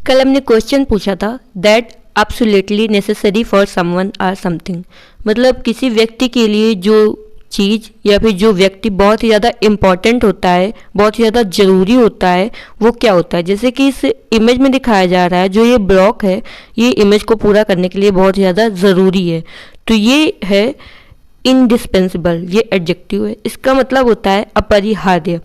कल हमने क्वेश्चन पूछा था that absolutely necessary for someone or something, मतलब किसी व्यक्ति के लिए जो चीज़ या फिर जो व्यक्ति बहुत ही ज़्यादा इम्पॉर्टेंट होता है, बहुत ही ज़्यादा ज़रूरी होता है, वो क्या होता है। जैसे कि इस इमेज में दिखाया जा रहा है, जो ये ब्लॉक है ये इमेज को पूरा करने के लिए बहुत ही ज़्यादा ज़रूरी है। तो ये है इंडिस्पेंसिबल, ये एडजेक्टिव है। इसका मतलब होता है अपरिहार्य।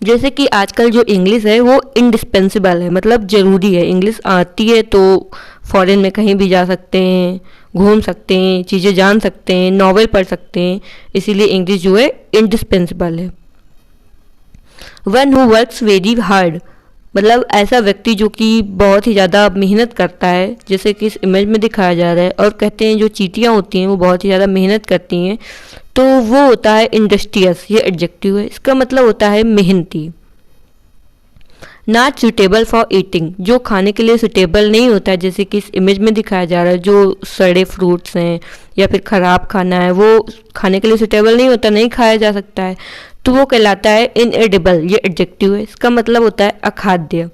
जैसे कि आजकल जो इंग्लिश है वो इंडिस्पेंसिबल है, मतलब ज़रूरी है। इंग्लिश आती है तो फॉरेन में कहीं भी जा सकते हैं, घूम सकते हैं, चीज़ें जान सकते हैं, नॉवेल पढ़ सकते हैं, इसीलिए इंग्लिश जो है इंडिस्पेंसिबल है। One who works very hard, मतलब ऐसा व्यक्ति जो कि बहुत ही ज़्यादा मेहनत करता है, जैसे कि इस इमेज में दिखाया जा रहा है। और कहते हैं जो चींटियाँ होती हैं वो बहुत ही ज़्यादा मेहनत करती हैं, तो वो होता है इंडस्ट्रियस, ये एडजेक्टिव है। इसका मतलब होता है मेहनती। नॉट सुटेबल फॉर ईटिंग, जो खाने के लिए सुटेबल नहीं होता है, जैसे कि इस इमेज में दिखाया जा रहा है। जो सड़े फ्रूट्स हैं या फिर ख़राब खाना है वो खाने के लिए सुटेबल नहीं होता, नहीं खाया जा सकता है, तो वो कहलाता है इनएडिबल, ये एडजेक्टिव है। इसका मतलब होता है अखाद्य।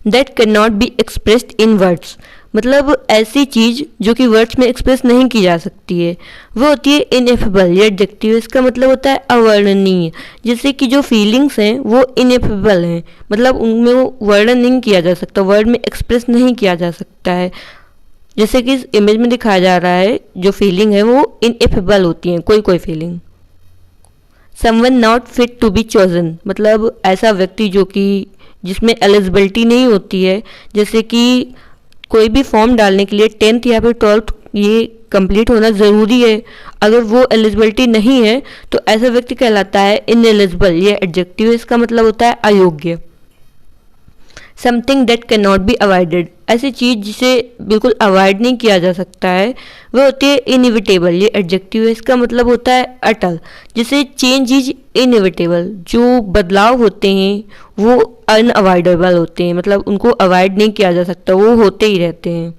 That can not be expressed in words, मतलब ऐसी चीज़ जो कि वर्ड्स में एक्सप्रेस नहीं की जा सकती है, वो होती है इनएफेबल, ये एडजेक्टिव है। इसका मतलब होता है अवर्णनीय। जैसे कि जो फीलिंग्स हैं वो इनएफेबल हैं, मतलब उनमें वो वर्णन नहीं किया जा सकता, वर्ड में एक्सप्रेस नहीं किया जा सकता है। जैसे कि इस इमेज में दिखाया जा रहा है, जो फीलिंग है वो इनएफेबल होती हैं, कोई कोई feeling. Someone not fit to be chosen, मतलब ऐसा व्यक्ति जो कि जिसमें एलिजिबिलिटी नहीं होती है, जैसे कि कोई भी फॉर्म डालने के लिए 10th या फिर 12th ये कंप्लीट होना ज़रूरी है। अगर वो एलिजिबिलिटी नहीं है तो ऐसा व्यक्ति कहलाता है इनएलिजिबल, ये एडजेक्टिव है। इसका मतलब होता है अयोग्य। Something that can not be avoided, ऐसी चीज़ जिसे बिल्कुल अवॉइड नहीं किया जा सकता है, वो होती है इनएविटेबल, ये एडजेक्टिव है। इसका मतलब होता है अटल। जैसे चेंज इज इनएविटेबल, जो बदलाव होते हैं वो अनअवॉइडेबल होते हैं, मतलब उनको अवॉइड नहीं किया जा सकता, वो होते ही रहते हैं।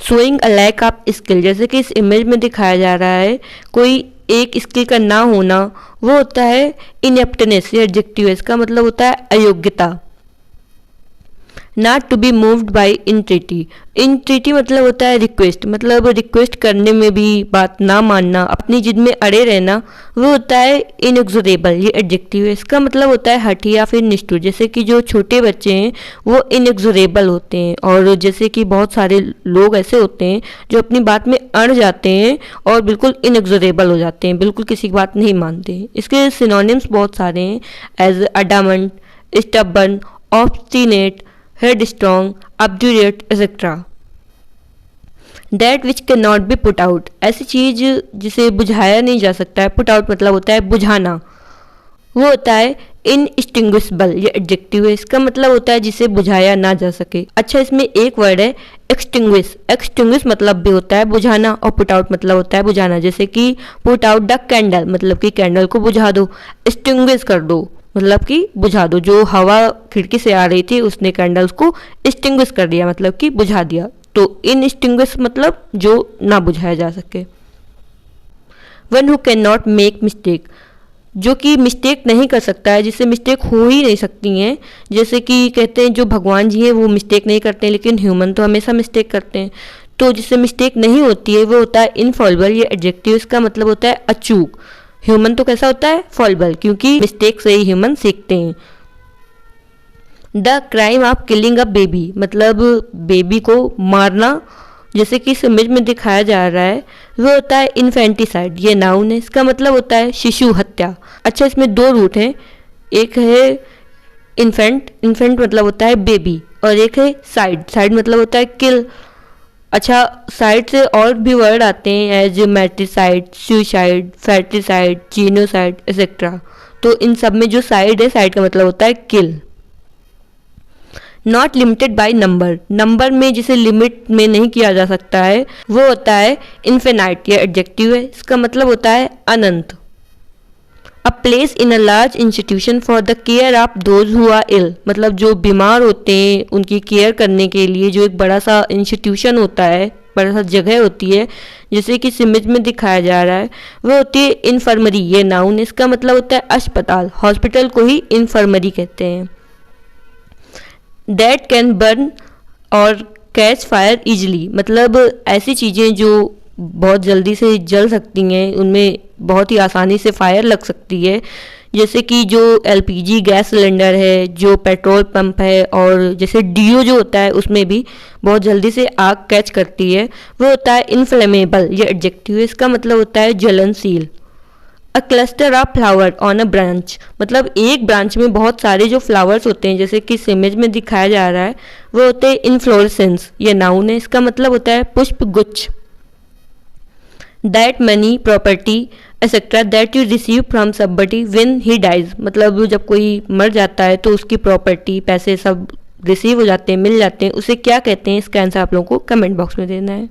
Showing a lack of skill, जैसे कि इस इमेज में दिखाया जा रहा है, कोई एक स्किल का ना होना, वो होता है इनएप्टनेस, ये एडजेक्टिव है। इसका मतलब होता है अयोग्यता। Not to be moved by entreaty, entreaty मतलब होता है रिक्वेस्ट, मतलब रिक्वेस्ट करने में भी बात ना मानना, अपनी जिद में अड़े रहना, वो होता है इनएक्सोरेबल, ये एडजेक्टिव है। इसका मतलब होता है हठी या फिर निष्ठुर। जैसे कि जो छोटे बच्चे हैं वो इनएक्सोरेबल होते हैं, और जैसे कि बहुत सारे लोग ऐसे होते हैं जो अपनी बात में अड़ जाते हैं और बिल्कुल इनएक्सोरेबल हो जाते हैं, बिल्कुल किसी की बात नहीं मानते हैं। इसके सिनोनिम्स बहुत सारे हैं, as adamant, stubborn, obstinate, headstrong, obdurate, etc. That which cannot be put out, ऐसी चीज़ जिसे बुझाया नहीं जा सकता है। पुट आउट मतलब होता है बुझाना, वो होता है इनएक्सटिंग्विशबल, ये एडजेक्टिव है। इसका मतलब होता है जिसे बुझाया ना जा सके। अच्छा, इसमें एक वर्ड है एक्सटिंग्विश, एक्सटिंग्विश मतलब भी होता है बुझाना, और पुट आउट मतलब होता है बुझाना। जैसे कि पुट आउट द कैंडल, मतलब कि कैंडल को बुझा दो। एक्सटिंग्विश कर दो मतलब कि बुझा दो, जो हवा खिड़की से आ रही थी उसने कैंडल्स को एक्सटिंग्विश कर दिया, मतलब कि बुझा दिया। तो इनएक्सटिंग्विश मतलब जो ना बुझाया जा सके। One who can not make mistake, जो कि मिस्टेक नहीं कर सकता है, जिससे मिस्टेक हो ही नहीं सकती हैं। जैसे कि कहते हैं जो भगवान जी हैं वो मिस्टेक नहीं करते हैं, लेकिन ह्यूमन तो हमेशा मिस्टेक करते हैं। तो जिससे मिस्टेक नहीं होती है वो होता है इनफॉल्बल, ये एडजेक्टिव। इसका मतलब होता है अचूक। ह्यूमन तो कैसा होता है फॉल्बल, क्योंकि मिस्टेक से ही ह्यूमन सीखते हैं। The crime of killing a baby, मतलब बेबी को मारना, जैसे कि इस इमेज में दिखाया जा रहा है, वो होता है इन्फेंटिसाइड, ये नाउन है। इसका मतलब होता है शिशु हत्या। अच्छा, इसमें दो रूट हैं, एक है इन्फेंट, इन्फेंट मतलब होता है बेबी, और एक है साइड, साइड मतलब होता है किल। अच्छा, साइड से और भी वर्ड आते हैं, एज मैट्रिसाइड, सुसाइड, फैट्रिसाइड, जीनोसाइड, एक्सेट्रा। तो इन सब में जो साइड है, साइड का मतलब होता है kill. Not limited by number, number में जिसे लिमिट में नहीं किया जा सकता है वो होता है इन्फिनाइट, ये एडजेक्टिव है। इसका मतलब होता है अनंत। A place in a large institution for the care of those who are ill, मतलब जो बीमार होते हैं उनकी केयर करने के लिए जो एक बड़ा सा इंस्टीट्यूशन होता है, बड़ा सा जगह होती है, जैसे कि इस इमेज में दिखाया जा रहा है, वो होती है इन्फर्मरी, ये नाउन। इसका मतलब होता है अस्पताल, हॉस्पिटल को ही इन्फर्मरी कहते हैं। दैट कैन बर्न और कैच फायर इजली, मतलब ऐसी चीज़ें जो बहुत जल्दी से जल सकती हैं, उनमें बहुत ही आसानी से फायर लग सकती है, जैसे कि जो एलपीजी गैस सिलेंडर है, जो पेट्रोल पंप है, और जैसे डीओ जो होता है उसमें भी बहुत जल्दी से आग कैच करती है, वो होता है इनफ्लेमेबल। ये एडजेक्टिव है, इसका मतलब होता है ज्वलनशील। A cluster of flower on a branch, मतलब एक ब्रांच में बहुत सारे जो फ्लावर्स होते हैं, जैसे कि इस इमेज में दिखाया जा रहा है, वो होते हैं इनफ्लोरेसेंस। ये नाउन है, इसका मतलब होता है पुष्प गुच्छ। That money property etcetera that you receive from somebody when he dies, मतलब जब कोई मर जाता है तो उसकी प्रॉपर्टी, पैसे सब रिसीव हो जाते हैं, मिल जाते हैं, उसे क्या कहते हैं? इसका आंसर आप लोगों को कमेंट बॉक्स में देना है।